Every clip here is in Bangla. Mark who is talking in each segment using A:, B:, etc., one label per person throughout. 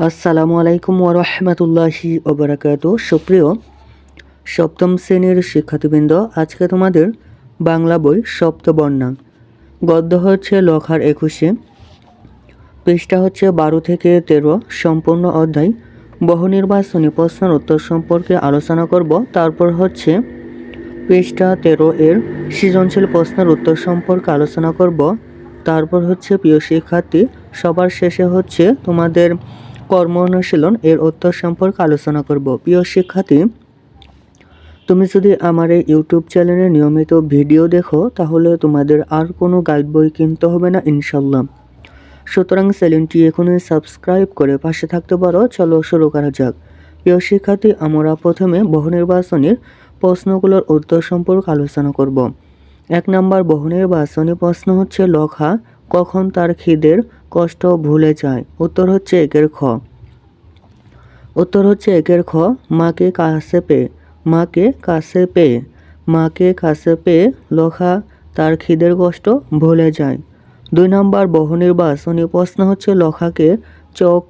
A: আসসালামু আলাইকুম ওরহমতুল্লাহি ওবরাকাতু। সুপ্রিয় সপ্তম শ্রেণীর শিক্ষার্থীবৃন্দ, আজকে তোমাদের বাংলা বই সপ্তবর্ণা, গদ্য হচ্ছে লখার 21, পৃষ্ঠা হচ্ছে 12 থেকে 13, সম্পূর্ণ অধ্যায় বহুনির্বাচনী প্রশ্নের উত্তর সম্পর্কে আলোচনা করব। তারপর হচ্ছে পৃষ্ঠা 13 এর সৃজনশীল প্রশ্নের উত্তর সম্পর্কে আলোচনা করব। তারপর হচ্ছে প্রিয় শিক্ষার্থী, সবার শেষে হচ্ছে তোমাদের কর্ম অনুশীলন এর উত্তর সম্পর্কে আলোচনা করব। প্রিয় শিক্ষার্থী, তুমি যদি আমার এই ইউটিউব চ্যানেলে নিয়মিত ভিডিও দেখো তাহলে তোমাদের আর কোনো গাইড বই কিনতে হবে না ইনশাল্লাহ। সুতরাং চ্যানেলটি এখনই সাবস্ক্রাইব করে পাশে থাকতে পারো। চলো শুরু করা যাক। প্রিয় শিক্ষার্থী, আমরা প্রথমে বহুনির্বাচনীর প্রশ্নগুলোর উত্তর সম্পর্কে আলোচনা করব। 1 নম্বর বহুনির্বাচনী প্রশ্ন হচ্ছে, লখা কখন তার খিদের কষ্ট ভুলে যায়? উত্তর হচ্ছে একের খ। উত্তর হচ্ছে একের খ, মাকে কাছে পেয়ে। মাকে কাছে পেয়ে। মাকে কাছে পেয়ে লখা তার খিদের কষ্ট ভুলে যায়। 2 নম্বর বহুনির্বাচনী প্রশ্ন হচ্ছে, লখাকে চোখ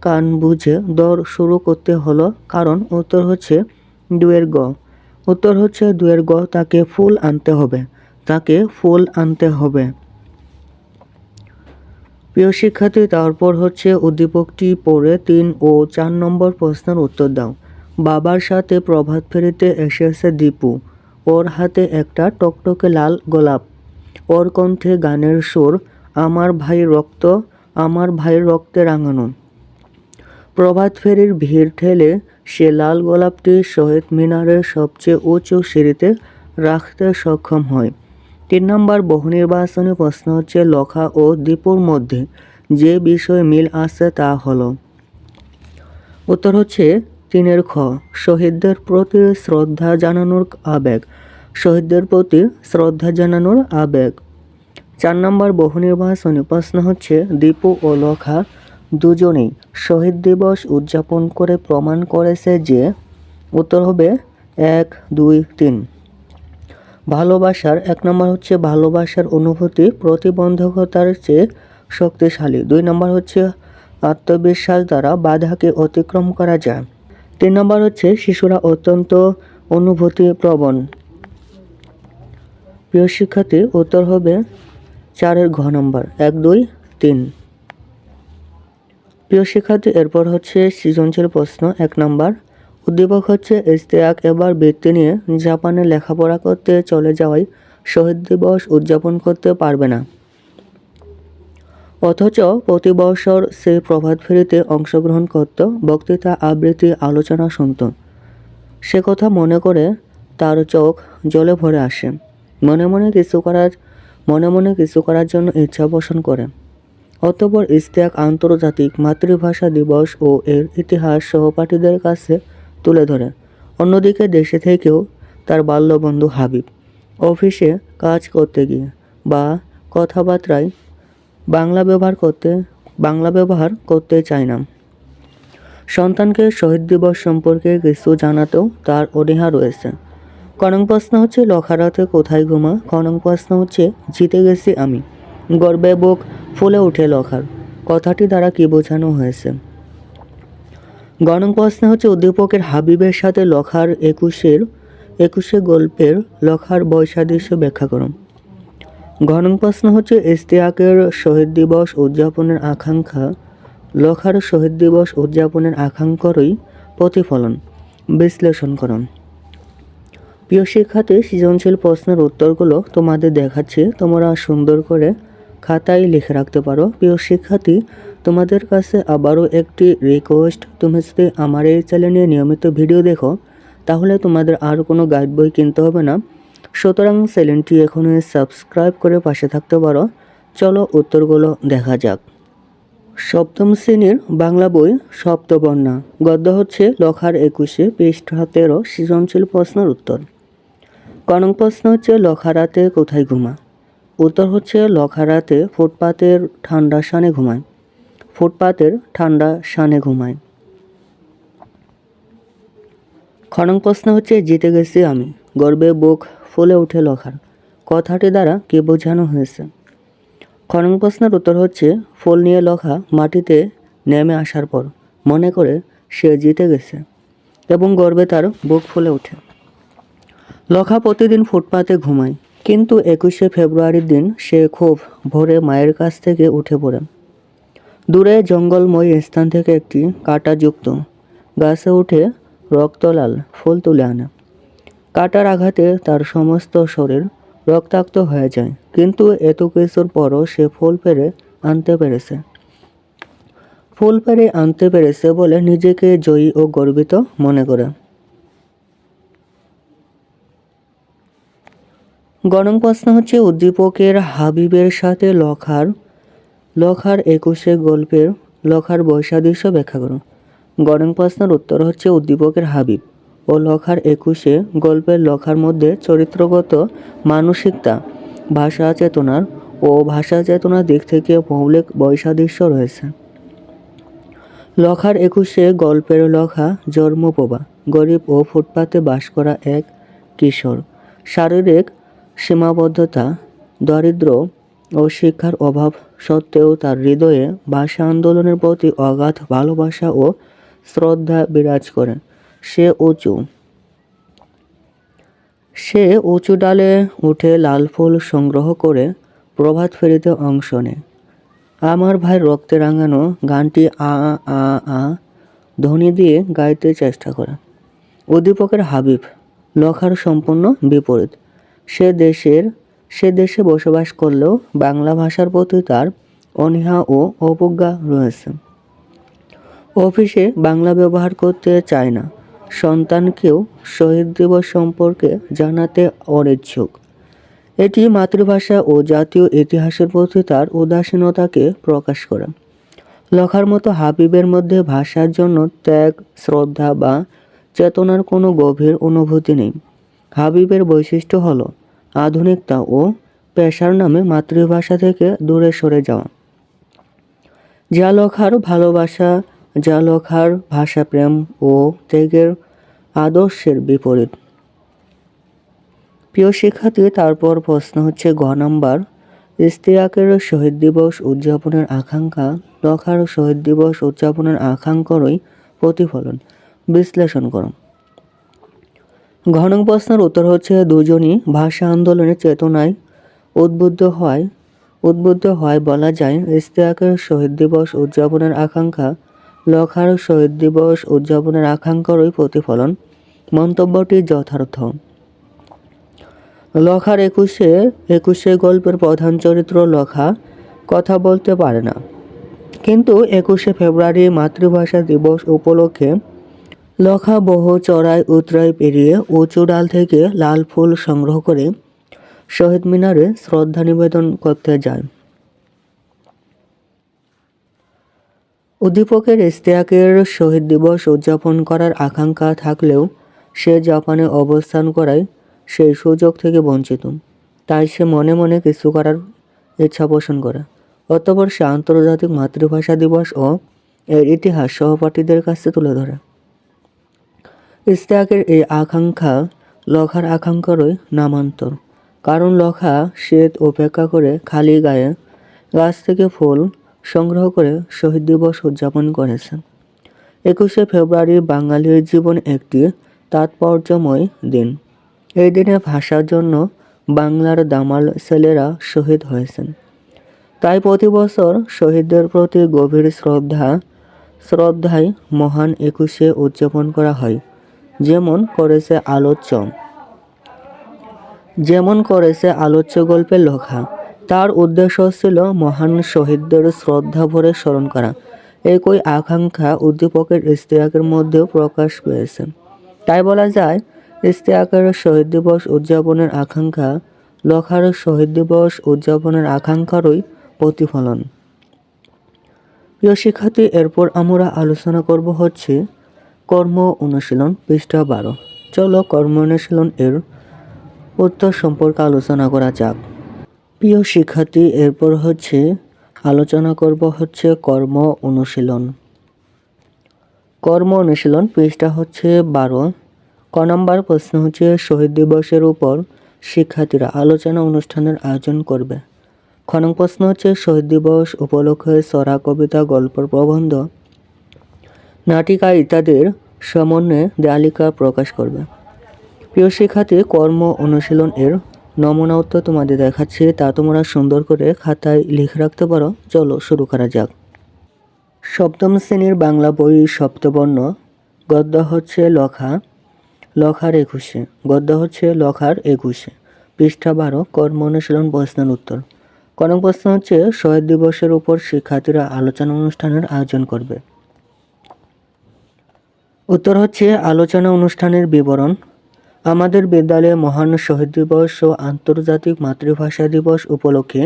A: কান বুঝে দৌড় শুরু করতে হলো কারণ? উত্তর হচ্ছে 2 এর গ। উত্তর হচ্ছে 2 এর গ, তাকে ফুল আনতে হবে। তাকে ফুল আনতে হবে। প্রিয় শিক্ষার্থী, তারপর হচ্ছে উদ্দীপকটি পড়ে 3 ও 4 নম্বর প্রশ্নের উত্তর দাও। বাবার সাথে প্রভাত ফেরিতে এসেছে দীপু। ওর হাতে একটা টকটকে লাল গোলাপ। ওর কণ্ঠে গানের সুর, আমার ভাইয়ের রক্তে রাঙানো। প্রভাত ফেরির ভিড় ঠেলে সে লাল গোলাপটি শহীদ মিনারের সবচেয়ে উঁচু সিঁড়িতে রাখতে সক্ষম হয়। 3 নম্বর বহুনির্বাচনী প্রশ্ন হচ্ছে, লখা ও দীপুর মধ্যে যে বিষয়ে মিল আছে তা হলো? উত্তর হচ্ছে 3 এর খ, শহীদদের প্রতি শ্রদ্ধা জানানোর আবেগ। শহীদদের প্রতি শ্রদ্ধা জানানোর আবেগ। 4 নম্বর বহুনির্বাচনী প্রশ্ন হচ্ছে, দীপু ও লখা দুজনেই শহীদ দিবস উদযাপন করে প্রমাণ করেছে যে? উত্তর হবে 1, 2, 3। ভালোবাসার 1 নম্বর হচ্ছে, ভালোবাসার অনুভূতি প্রতিবন্ধকতার চেয়ে শক্তিশালী। 2 নম্বর হচ্ছে, আত্মবিশ্বাস দ্বারা বাধাকে অতিক্রম করা যায়। 3 নম্বর হচ্ছে, শিশুরা অত্যন্ত অনুভূতিপ্রবণ। প্রিয় শিক্ষার্থী, উত্তর হবে 4 এর ঘ নম্বর, 1, 2, 3। প্রিয় শিক্ষার্থী, এরপর হচ্ছে সৃজনশীল প্রশ্ন 1 নম্বর। উদ্দীপক হচ্ছে, ইশতিয়াক এবার বৃত্তি নিয়ে জাপানে লেখাপড়া করতে চলে যাওয়ায় শহীদ দিবস উদযাপন করতে পারবে না। অথচ প্রতি বছর সে প্রভাত ফেরিতে অংশগ্রহণ করত, বক্তৃতা, আবৃত্তি, আলোচনা শুনত। সে কথা মনে করে তার চোখ জলে ভরে আসে। মনে মনে কিছু করার জন্য ইচ্ছা পোষণ করে। অতঃপর ইশতিয়াক আন্তর্জাতিক মাতৃভাষা দিবস ও এর ইতিহাস সহপাঠীদের কাছে তুলে ধরে। অন্যদিকে দেশে থেকেও তার বাল্যবন্ধু হাবিব অফিসে কাজ করতে গিয়ে বা কথাবার্তায় বাংলা ব্যবহার করতে চায় না। সন্তানকে শহীদ দিবস সম্পর্কে কিছু জানাতেও তার অনীহা রয়েছে। ক নং প্রশ্ন হচ্ছে, লখারাতে কোথায় ঘুমা? খ নং প্রশ্ন হচ্ছে, জিতে গেছি আমি। গর্বে বুক ফুলে ওঠে লখার। কথাটি দ্বারা কি বোঝানো হয়েছে? গ নং প্রশ্ন হচ্ছে, উদ্দীপকের হাবিবের সাথে লখার 21 গল্পের লখার বৈসাদৃশ্য ব্যাখ্যা করুন। ঘ নং প্রশ্ন হচ্ছে, ইশতিয়াকের শহীদ দিবস উদযাপনের আকাঙ্ক্ষা লখার শহীদ দিবস উদযাপনের আকাঙ্ক্ষারই প্রতিফলন। বিশ্লেষণ করুন। প্রিয় শিক্ষার্থী, সৃজনশীল প্রশ্নের উত্তরগুলো তোমাদের দেখাচ্ছি, তোমরা সুন্দর করে খাতায় লিখে রাখতে পারো। প্রিয় শিক্ষার্থী, তোমাদের কাছে আবারও একটি রিকোয়েস্ট, তুমি যদি আমার এই চ্যানেলে নিয়মিত ভিডিও দেখো তাহলে তোমাদের আর কোনো গাইড বই কিনতে হবে না। সুতরাং চ্যানেলটি এখনই সাবস্ক্রাইব করে পাশে থাকতে পারো। চলো উত্তরগুলো দেখা যাক। সপ্তম শ্রেণীর বাংলা বই সপ্তবর্ণা, গদ্য হচ্ছে লখার 21, পৃষ্ঠা 13, সৃজনশীল প্রশ্নের উত্তর। ক নং প্রশ্ন হচ্ছে, লখারাতে কোথায় ঘুমা? উত্তর হচ্ছে, লখারাতে ফুটপাতের ঠান্ডা শানে ঘুমায়। ফুটপাতের ঠান্ডা শানে ঘুমায়। খ নং প্রশ্ন হচ্ছে, জিতে গেছি আমি। গর্বে বুক ফুলে ওঠে লখার। কথাটি দ্বারা কি বোঝানো হয়েছে? খ নং প্রশ্নের উত্তর হচ্ছে, ফুল নিয়ে লখা মাটিতে নেমে আসার পর মনে করে সে জিতে গেছে এবং গর্বে তার বুক ফুলে ওঠে। লখা প্রতিদিন ফুটপাতে ঘুমায়, কিন্তু 21শে ফেব্রুয়ারির দিন সে খুব ভোরে মায়ের কাছ থেকে উঠে পড়ে। দূরে জঙ্গলময় স্থান থেকে একটি কাঁটাযুক্ত গাছে উঠে রক্তলাল ফুল তুলে আনে। কাঁটার আঘাতে তার সমস্ত শরীর রক্তাক্ত হয়ে যায়, কিন্তু এত কিছুর পরও সে ফুল পেড়ে আনতে পেরেছে বলে নিজেকে জয়ী ও গর্বিত মনে করে। গরম প্রশ্ন হচ্ছে উদ্দীপকের হাবিবের সাথে লখার 21শে গল্পের লখার বৈসাদৃশ্য ব্যাখ্যা করো। গরম প্রশ্নের উত্তর হচ্ছে উদ্দীপকের হাবিব ও লখার 21শে গল্পের লখার মধ্যে চরিত্রগত মানসিকতা, ভাষা চেতনার দিক থেকে মৌলিক বৈসাদৃশ্য রয়েছে। লখার 21শে গল্পের লখা জন্মপ্রভা, গরিব ও ফুটপাতে বাস করা এক কিশোর। শারীরিক সীমাবদ্ধতা, দারিদ্র্য ও শিক্ষার অভাব সত্ত্বেও তার হৃদয়ে ভাষা আন্দোলনের প্রতি অগাধ ভালোবাসা ও শ্রদ্ধা বিরাজ করে। সে উঁচু ডালে উঠে লাল ফুল সংগ্রহ করে প্রভাত ফেরিতে অংশ নেয়। আমার ভাই রক্তে রাঙানো গানটি আ আ আ ধ্বনি দিয়ে গাইতে চেষ্টা করে। উদ্দীপকের হাবিব লখার সম্পূর্ণ বিপরীত। সে দেশে বসবাস করলেও বাংলা ভাষার প্রতি তার অনীহা ও অবজ্ঞা রয়েছে। অফিসে বাংলা ব্যবহার করতে চায় না। সন্তানকেও শহীদ দিবস সম্পর্কে জানাতে অনিচ্ছুক। এটি মাতৃভাষা ও জাতীয় ইতিহাসের প্রতি তার উদাসীনতাকে প্রকাশ করে। লখার মতো হাবিবের মধ্যে ভাষার জন্য ত্যাগ, শ্রদ্ধা বা চেতনার কোনো গভীর অনুভূতি নেই। হাবিবের বৈশিষ্ট্য হলো আধুনিকতা ও পেশার নামে মাতৃভাষা থেকে দূরে সরে যাওয়া, যা লখার ভাষাপ্রেম ও ত্যাগের আদর্শের বিপরীত। প্রিয় শিক্ষার্থী, তারপর প্রশ্ন হচ্ছে গ নাম্বার, ইশতিয়াকের শহীদ দিবস উদযাপনের আকাঙ্ক্ষা লখার শহীদ দিবস উদযাপনের আকাঙ্ক্ষারই প্রতিফলন, বিশ্লেষণ করো। ঘ নং প্রশ্নের উত্তর হচ্ছে দুজনই ভাষা আন্দোলনের চেতনায় উদ্বুদ্ধ হয় বলা যায়। ইশতিয়াকের শহীদ দিবস উদযাপনের আকাঙ্ক্ষা লখার শহীদ দিবস উদযাপনের আকাঙ্ক্ষারই প্রতিফলন। মন্তব্যটি যথার্থ। লখার 21শে গল্পের প্রধান চরিত্র লখা কথা বলতে পারে না, কিন্তু 21শে ফেব্রুয়ারি মাতৃভাষা দিবস উপলক্ষে লখা বহু চড়াই উতরাই পেরিয়ে উঁচু ডাল থেকে লাল ফুল সংগ্রহ করে শহীদ মিনারে শ্রদ্ধা নিবেদন করতে যায়। উদ্দীপকের ইশতিয়াকের শহীদ দিবস উদযাপন করার আকাঙ্ক্ষা থাকলেও সে জাপানে অবস্থান করায় সেই সুযোগ থেকে বঞ্চিত। তাই সে মনে মনে কিছু করার ইচ্ছা পোষণ করে। অতঃপর সে আন্তর্জাতিক মাতৃভাষা দিবস ও এর ইতিহাস সহপাঠীদের কাছে তুলে ধরে। ইশতিয়াকের এই আকাঙ্ক্ষা লখার আকাঙ্ক্ষারই নামান্তর, কারণ লখা শীত উপেক্ষা করে খালি গায়ে গাছ থেকে ফুল সংগ্রহ করে শহীদ দিবস উদযাপন করেছে। 21শে ফেব্রুয়ারি বাঙালির জীবন একটি তাৎপর্যময় দিন। এই দিনে ভাষার জন্য বাংলার দামাল ছেলেরা শহীদ হয়েছেন। তাই প্রতি বছর শহীদদের প্রতি গভীর শ্রদ্ধায় মহান 21শে উদযাপন করা হয়, যেমন করেছে আলোচ্য গল্পের লখা। তার উদ্দেশ্য ছিল মহান শহীদদের শ্রদ্ধা ভরে স্মরণ করা। একই আকাঙ্ক্ষা উদ্দীপকের ইশতিয়াকের মধ্যেও প্রকাশ পেয়েছে। তাই বলা যায় ইশতিয়াকের শহীদ দিবস উদযাপনের আকাঙ্ক্ষা লখার শহীদ দিবস উদযাপনের আকাঙ্ক্ষারই প্রতিফলন। প্রিয় শিক্ষার্থী, এরপর আমরা আলোচনা করব হচ্ছে কর্ম অনুশীলন পৃষ্ঠা 12। চলো কর্ম অনুশীলন এর উত্তর সম্পর্কে আলোচনা করা যাক। প্রিয় শিক্ষার্থী, এরপর আলোচনা করব হচ্ছে কর্ম অনুশীলন। পৃষ্ঠা 12। ক নম্বর প্রশ্ন হচ্ছে শহীদ দিবসের উপর শিক্ষার্থীরা আলোচনা অনুষ্ঠানের আয়োজন করবে। খ নং প্রশ্ন হচ্ছে শহীদ দিবস উপলক্ষে ছড়া, কবিতা, গল্প, প্রবন্ধ, নাটিকা ইত্যাদির সমন্বয়ে দেয়ালিকা প্রকাশ করবে। প্রিয় শিক্ষার্থী, কর্ম অনুশীলন এর নমুনা উত্তর তোমাদের দেখাচ্ছি, তা তোমরা সুন্দর করে খাতায় লিখে রাখতে পারো। চলো শুরু করা যাক। সপ্তম শ্রেণীর বাংলা বই সপ্তবর্ণ, গদ্য হচ্ছে লখার 21, গদ্য হচ্ছে লখার 21, পৃষ্ঠা 12, কর্ম অনুশীলন প্রশ্নের উত্তর। ক নং প্রশ্ন হচ্ছে শহীদ দিবসের উপর শিক্ষার্থীরা আলোচনা অনুষ্ঠানের আয়োজন করবে। উত্তর হচ্ছে আলোচনা অনুষ্ঠানের বিবরণ। আমাদের বিদ্যালয়ে মহান শহীদ দিবস ও আন্তর্জাতিক মাতৃভাষা দিবস উপলক্ষে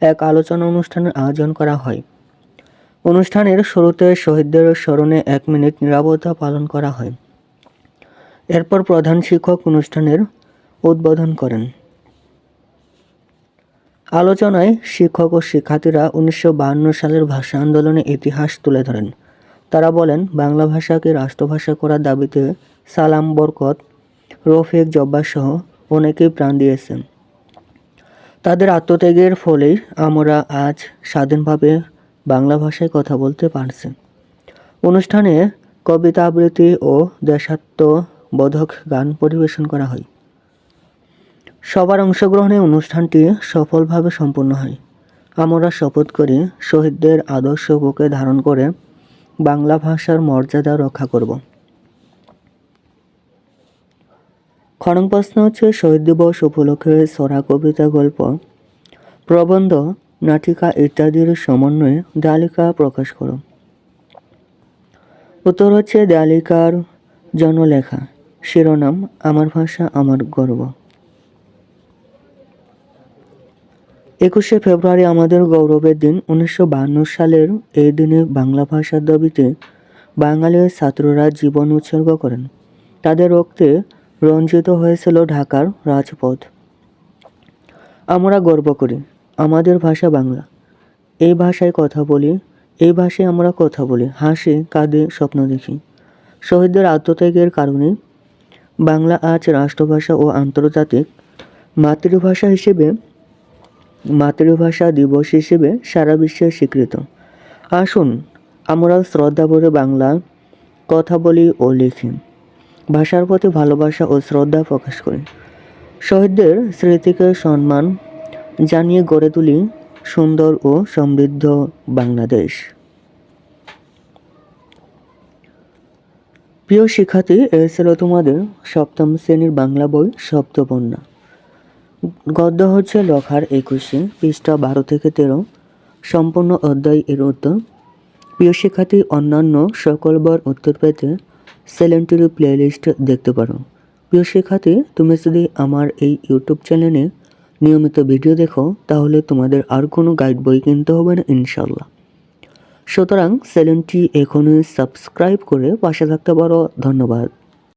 A: এক আলোচনা অনুষ্ঠানের আয়োজন করা হয়। অনুষ্ঠানের শুরুতে শহীদদের স্মরণে 1 মিনিট নীরবতা পালন করা হয়। এরপর প্রধান শিক্ষক অনুষ্ঠানের উদ্বোধন করেন। আলোচনায় শিক্ষক ও শিক্ষার্থীরা 1952 সালের ভাষা আন্দোলনের ইতিহাস তুলে ধরেন। তারা বলেন, বাংলা ভাষাকে রাষ্ট্রভাষা করার দাবিতে সালাম, বরকত, রফিক, জব্বার সহ অনেকেই প্রাণ দিয়েছেন। তাদের আত্মত্যাগের ফলেই আমরা আজ স্বাধীনভাবে বাংলা ভাষায় কথা বলতে পারছি। অনুষ্ঠানে কবিতা আবৃত্তি ও দেশাত্মবোধক গান পরিবেশন করা হয়। সবার অংশগ্রহণে অনুষ্ঠানটি সফলভাবে সম্পন্ন হয়। আমরা শপথ করি শহীদদের আদর্শ বুকে ধারণ করে বাংলা ভাষার মর্যাদা রক্ষা করব। খ নং প্রশ্ন হচ্ছে শহীদ দিবস উপলক্ষে ছড়া, কবিতা, গল্প, প্রবন্ধ, নাটিকা ইত্যাদির সমন্বয়ে দেয়ালিকা প্রকাশ করো। উত্তর হচ্ছে দেয়ালিকার জন্য লেখা। শিরোনাম আমার ভাষা আমার গর্ব। 21শে ফেব্রুয়ারি আমাদের গৌরবের দিন। 1952 সালের এই দিনে বাংলা ভাষার দাবিতে বাঙালির ছাত্ররা জীবন উৎসর্গ করেন। তাদের রক্তে রঞ্জিত হয়েছিল ঢাকার রাজপথ। আমরা গর্ব করি আমাদের ভাষা বাংলা। এই ভাষায় কথা বলি, এই ভাষায় আমরা কথা বলি, হাসি, কাঁদে, স্বপ্ন দেখি। শহীদদের আত্মত্যাগের কারণে বাংলা আজ রাষ্ট্রভাষা ও আন্তর্জাতিক মাতৃভাষা দিবস হিসেবে সারা বিশ্বে স্বীকৃত। আসুন আমরা শ্রদ্ধা ভরে বাংলা কথা বলি ও লিখি, ভাষার প্রতি ভালোবাসা ও শ্রদ্ধা প্রকাশ করি। শহীদদের স্মৃতিকে সম্মান জানিয়ে গড়ে তুলি সুন্দর ও সমৃদ্ধ বাংলাদেশ। প্রিয় শিক্ষার্থী, এই ছিল তোমাদের সপ্তম শ্রেণীর বাংলা বই সপ্তবর্ণ, গদ্য হচ্ছে লখার 21, পৃষ্ঠা 12 থেকে 13, সম্পূর্ণ অধ্যায় এর উত্তর। প্রিয় শিক্ষার্থী, অন্যান্য সকল বার উত্তর পেতে চ্যানেলটির প্লেলিস্ট দেখতে পারো। প্রিয় শিক্ষার্থী, তুমি যদি আমার এই ইউটিউব চ্যানেলে নিয়মিত ভিডিও দেখো তাহলে তোমাদের আর কোনো গাইড বই কিনতে হবে না ইনশাল্লাহ। সুতরাং চ্যানেলটি এখনই সাবস্ক্রাইব করে পাশে থাকতে পারো। ধন্যবাদ।